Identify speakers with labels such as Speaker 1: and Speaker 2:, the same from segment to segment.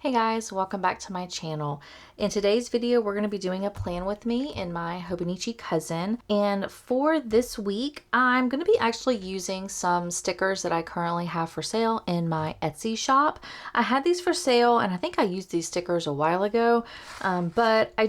Speaker 1: Hey guys, welcome back to my channel. In today's video, we're going to be doing a plan with me and my Hobonichi cousin. And for this week, I'm going to be actually using some stickers that I currently have for sale in my Etsy shop. I had these for sale and I think I used these stickers a while ago, but I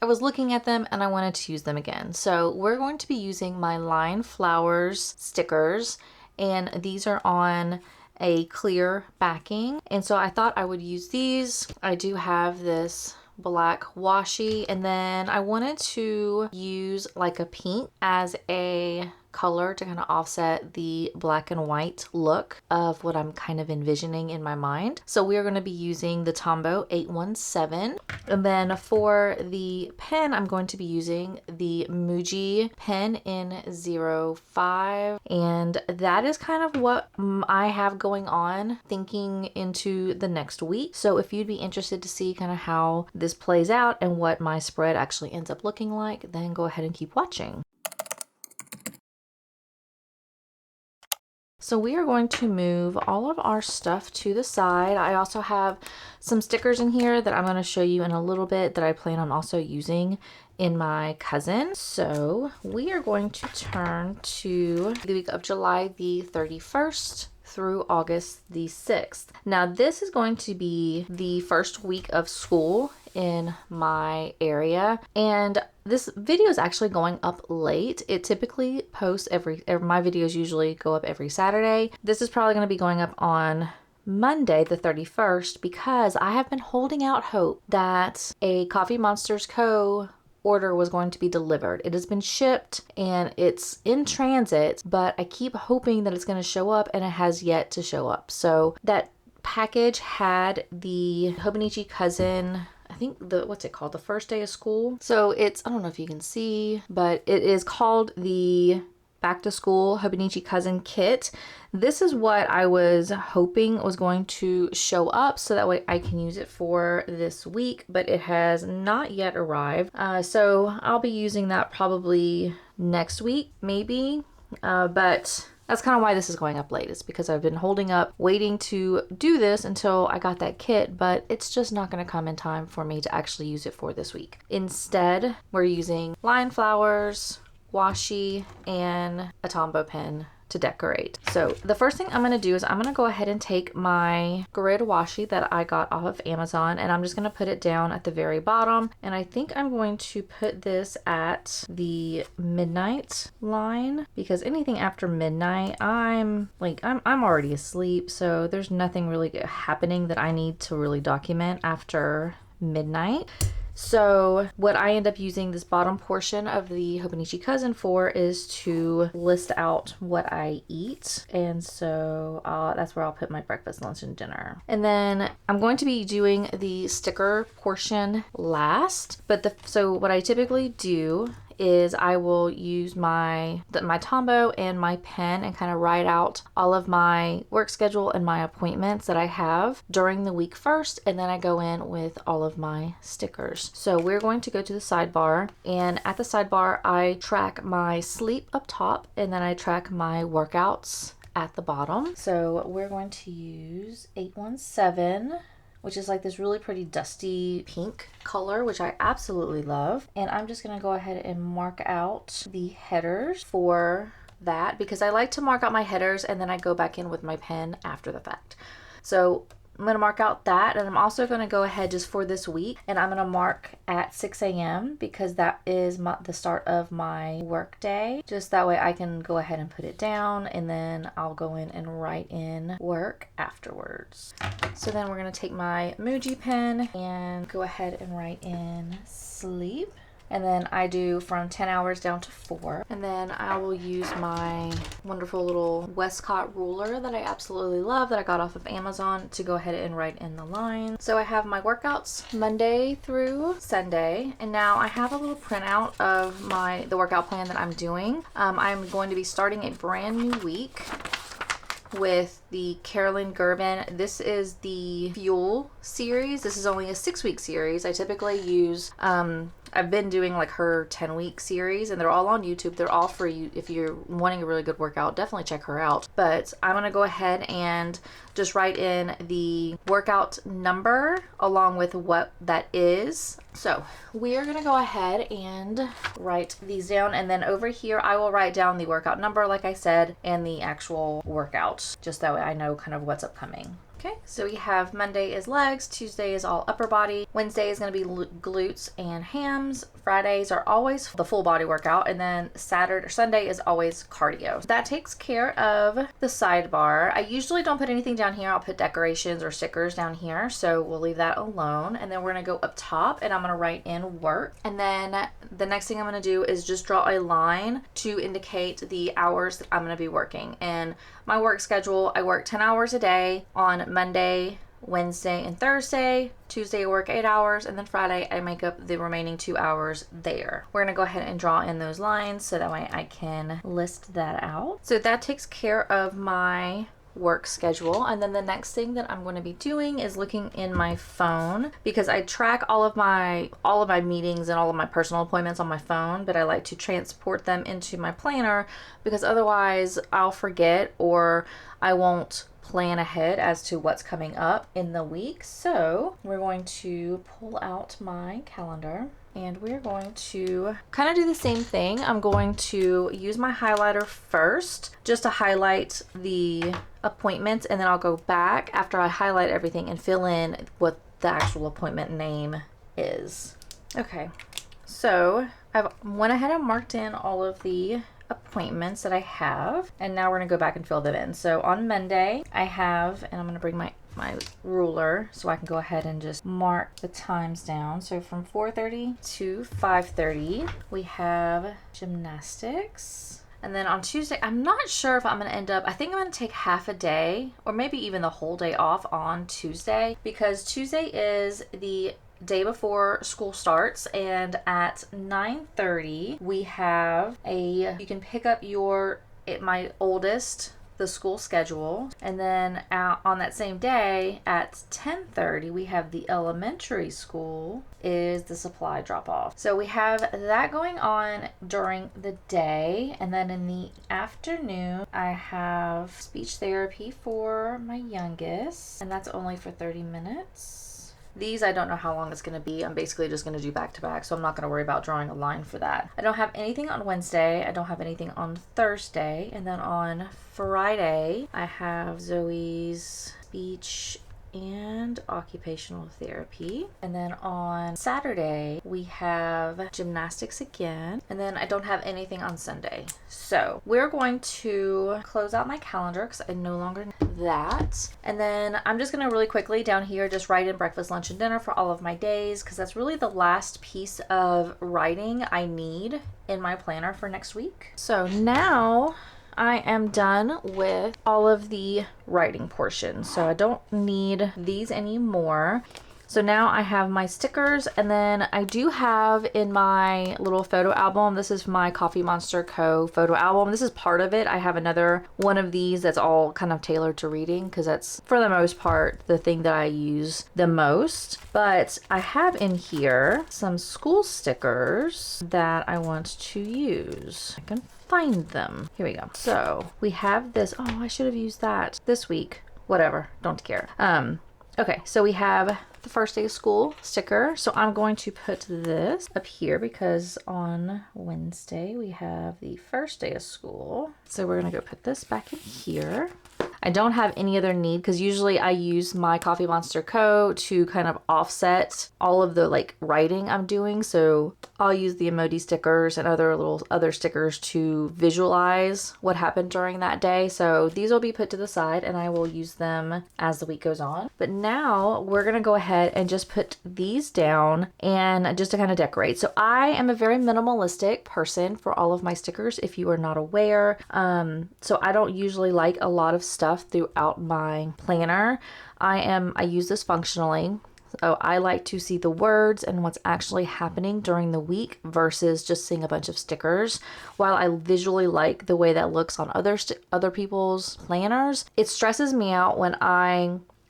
Speaker 1: was looking at them and I wanted to use them again. So we're going to be using my Line Flowers stickers, and these are on a clear backing, and so I thought I would use these. I do have this black washi, and then I wanted to use like a pink as a color to kind of offset the black and white look of what I'm kind of envisioning in my mind. So we are going to be using the Tombow 817, and then for the pen I'm going to be using the Muji pen in 05, and that is kind of what I have going on thinking into the next week. So if you'd be interested to see kind of how this plays out and what my spread actually ends up looking like, then go ahead and keep watching. So we are going to move all of our stuff to the side. I also have some stickers in here that I'm going to show you in a little bit that I plan on also using in my cousin. So we are going to turn to the week of July the 31st through August the 6th. Now this is going to be the first week of school in my area, and this video is actually going up late. It typically posts my videos usually go up every Saturday. This is probably going to be going up on Monday the 31st because I have been holding out hope that a Coffee Monsters Co. order was going to be delivered. It has been shipped and it's in transit, but I keep hoping that it's going to show up, and it has yet to show up. So that package had the Hobonichi cousin, I think what's it called? The first day of school. So it's, I don't know if you can see, but it is called the Back to School Hobonichi Cousin Kit. This is what I was hoping was going to show up so that way I can use it for this week, but it has not yet arrived. So I'll be using that probably next week, maybe, but that's kind of why this is going up late. It's because I've been holding up, waiting to do this until I got that kit, but it's just not going to come in time for me to actually use it for this week. Instead, we're using Line Flowers, washi, and a Tombow pen to decorate. So the first thing I'm going to do is I'm going to go ahead and take my grid washi that I got off of Amazon, and I'm just going to put it down at the very bottom, and I think I'm going to put this at the midnight line because anything after midnight I'm already asleep, so there's nothing really happening that I need to really document after midnight. So what I end up using this bottom portion of the Hobonichi cousin for is to list out what I eat, and so that's where I'll put my breakfast, lunch, and dinner. And then I'm going to be doing the sticker portion last, so what I typically do is I will use my Tombow and my pen and kind of write out all of my work schedule and my appointments that I have during the week first, and then I go in with all of my stickers. So we're going to go to the sidebar, and at the sidebar I track my sleep up top, and then I track my workouts at the bottom. So we're going to use 817, which is like this really pretty dusty pink color, which I absolutely love. And I'm just gonna go ahead and mark out the headers for that because I like to mark out my headers and then I go back in with my pen after the fact. So I'm gonna mark out that, and I'm also gonna go ahead just for this week and I'm gonna mark at 6 a.m. because that is the start of my work day. Just that way I can go ahead and put it down, and then I'll go in and write in work afterwards. So then we're gonna take my Muji pen and go ahead and write in sleep. And then I do from 10 hours down to 4. And then I will use my wonderful little Westcott ruler that I absolutely love that I got off of Amazon to go ahead and write in the line. So I have my workouts Monday through Sunday. And now I have a little printout of the workout plan that I'm doing. I'm going to be starting a brand new week with the Carolyn Gerben. This is the Fuel series. This is only a 6-week series. I typically use I've been doing like her 10-week series, and they're all on YouTube. They're all free. If you're wanting a really good workout, definitely check her out. But I'm gonna go ahead and just write in the workout number along with what that is. So we are gonna go ahead and write these down, and then over here I will write down the workout number, like I said, and the actual workout, just that way I know kind of what's upcoming. Okay, so we have Monday is legs, Tuesday is all upper body, Wednesday is going to be glutes and hams, Fridays are always the full body workout, and then Saturday or Sunday is always cardio. That takes care of the sidebar. I usually don't put anything down here. I'll put decorations or stickers down here, so we'll leave that alone. And then we're going to go up top, and I'm going to write in work. And then the next thing I'm going to do is just draw a line to indicate the hours that I'm going to be working. And my work schedule, I work 10 hours a day on Monday, Wednesday, and Thursday. Tuesday I work 8 hours, and then Friday I make up the remaining 2 hours there. We're gonna go ahead and draw in those lines so that way I can list that out. So that takes care of my work schedule. And then the next thing that I'm going to be doing is looking in my phone, because I track all of my meetings and all of my personal appointments on my phone, but I like to transport them into my planner, because otherwise I'll forget or I won't plan ahead as to what's coming up in the week. So we're going to pull out my calendar, and we're going to kind of do the same thing. I'm going to use my highlighter first just to highlight the appointments, and then I'll go back after I highlight everything and fill in what the actual appointment name is. Okay, so I've went ahead and marked in all of the appointments that I have, and now we're gonna go back and fill them in. So on Monday I have, and I'm gonna bring my ruler so I can go ahead and just mark the times down. So from 4:30 to 5:30 we have gymnastics. And then on Tuesday, I'm not sure if I'm going to end up, I think I'm going to take half a day or maybe even the whole day off on Tuesday, because Tuesday is the day before school starts, and at 9:30 we have you can pick up my oldest, the school schedule, and then on that same day at 10:30 we have the elementary school is the supply drop off. So we have that going on during the day, and then in the afternoon I have speech therapy for my youngest, and that's only for 30 minutes. These, I don't know how long it's going to be. I'm basically just going to do back to back, so I'm not going to worry about drawing a line for that. I don't have anything on Wednesday. I don't have anything on Thursday. And then on Friday, I have Zoe's speech and occupational therapy. And then on Saturday, we have gymnastics again. And then I don't have anything on Sunday. So we're going to close out my calendar because I no longer need that. And then I'm just going to really quickly down here just write in breakfast, lunch, and dinner for all of my days, because that's really the last piece of writing I need in my planner for next week. So now I am done with all of the writing portion, so I don't need these anymore. So now I have my stickers, and then I do have in my little photo album, this is my Coffee Monster Co. photo album. This is part of it. I have another one of these that's all kind of tailored to reading, because that's for the most part the thing that I use the most. But I have in here some school stickers that I want to use. I can find them. Here we go. So we have this. Oh, I should have used that this week. Whatever, don't care. Okay, so we have the first day of school sticker. So I'm going to put this up here because on Wednesday we have the first day of school. So we're gonna go put this back in here. I don't have any other need because usually I use my Coffee Monster Co. to kind of offset all of the like writing I'm doing. So I'll use the emoji stickers and other stickers to visualize what happened during that day. So these will be put to the side and I will use them as the week goes on. But now we're going to go ahead and just put these down and just to kind of decorate. So I am a very minimalistic person for all of my stickers, if you are not aware. So I don't usually like a lot of stuff throughout my planner. I use this functionally. So I like to see the words and what's actually happening during the week versus just seeing a bunch of stickers. While I visually like the way that looks on other people's planners, it stresses me out when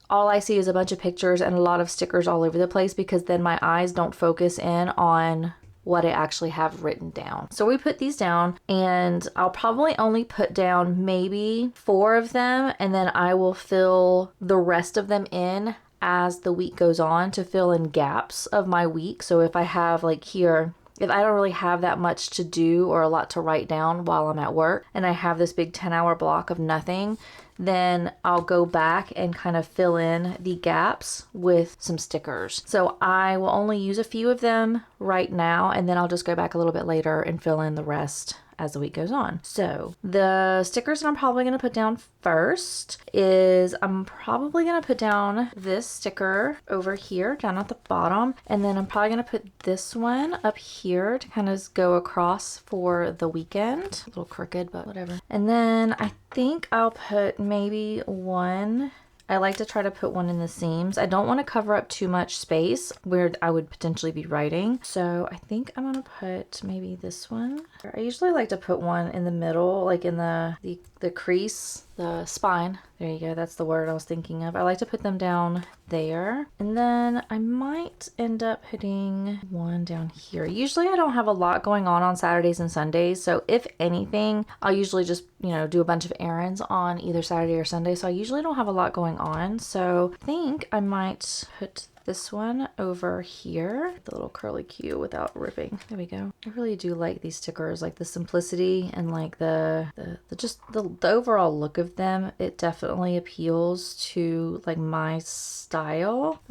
Speaker 1: all I see is a bunch of pictures and a lot of stickers all over the place, because then my eyes don't focus in on what I actually have written down. So we put these down, and I'll probably only put down maybe 4 of them, and then I will fill the rest of them in as the week goes on to fill in gaps of my week. So if I have like here, if I don't really have that much to do or a lot to write down while I'm at work, and I have this big 10-hour block of nothing, then I'll go back and kind of fill in the gaps with some stickers. So I will only use a few of them right now, and then I'll just go back a little bit later and fill in the rest as the week goes on. So the stickers that I'm probably going to put down first is I'm probably going to put down this sticker over here down at the bottom, and then I'm probably going to put this one up here to kind of go across for the weekend. A little crooked, but whatever. And then I think I'll put maybe one. I like to try to put one in the seams. I don't want to cover up too much space where I would potentially be writing. So I think I'm going to put maybe this one. I usually like to put one in the middle, like in the crease, the spine. There you go. That's the word I was thinking of. I like to put them down there. And then I might end up putting one down here. Usually I don't have a lot going on Saturdays and Sundays. So if anything, I'll usually just, do a bunch of errands on either Saturday or Sunday. So I usually don't have a lot going on. So I think I might put this one over here, the little curly Q without ripping. There we go. I really do like these stickers, like the simplicity and like the overall look of them. It definitely appeals to like my style.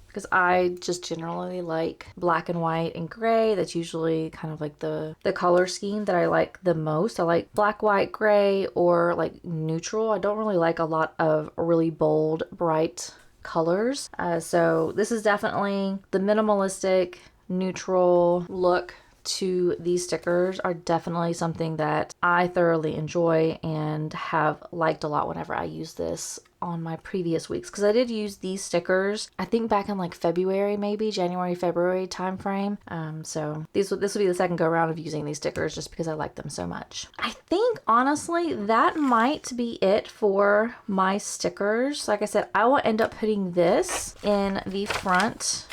Speaker 1: Because I just generally like black and white and gray. That's usually kind of like the color scheme that I like the most. I like black, white, gray, or like neutral. I don't really like a lot of really bold, bright colors. So this is definitely the minimalistic, neutral look to these stickers are definitely something that I thoroughly enjoy and have liked a lot whenever I use this on my previous weeks, because I did use these stickers I think back in like February, maybe January, February time frame. So this will be the second go around of using these stickers just because I like them so much. I think honestly that might be it for my stickers. Like I said, I will end up putting this in the front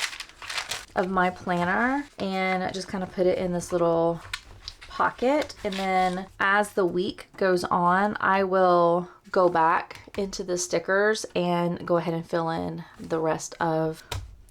Speaker 1: of my planner and just kind of put it in this little pocket, and then as the week goes on I will go back into the stickers and go ahead and fill in the rest of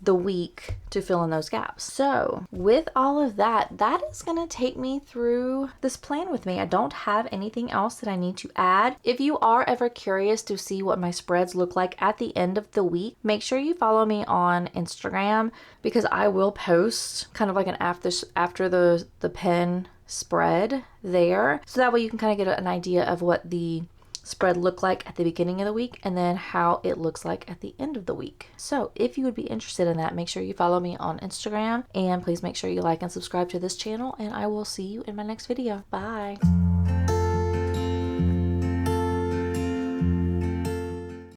Speaker 1: the week to fill in those gaps. So with all of that, that is going to take me through this plan with me. I don't have anything else that I need to add. If you are ever curious to see what my spreads look like at the end of the week, make sure you follow me on Instagram, because I will post kind of like an after the pen spread there, so that way you can kind of get an idea of what the spread look like at the beginning of the week and then how it looks like at the end of the week. So if you would be interested in that, make sure you follow me on Instagram, and please make sure you like and subscribe to this channel, and I will see you in my next video. Bye.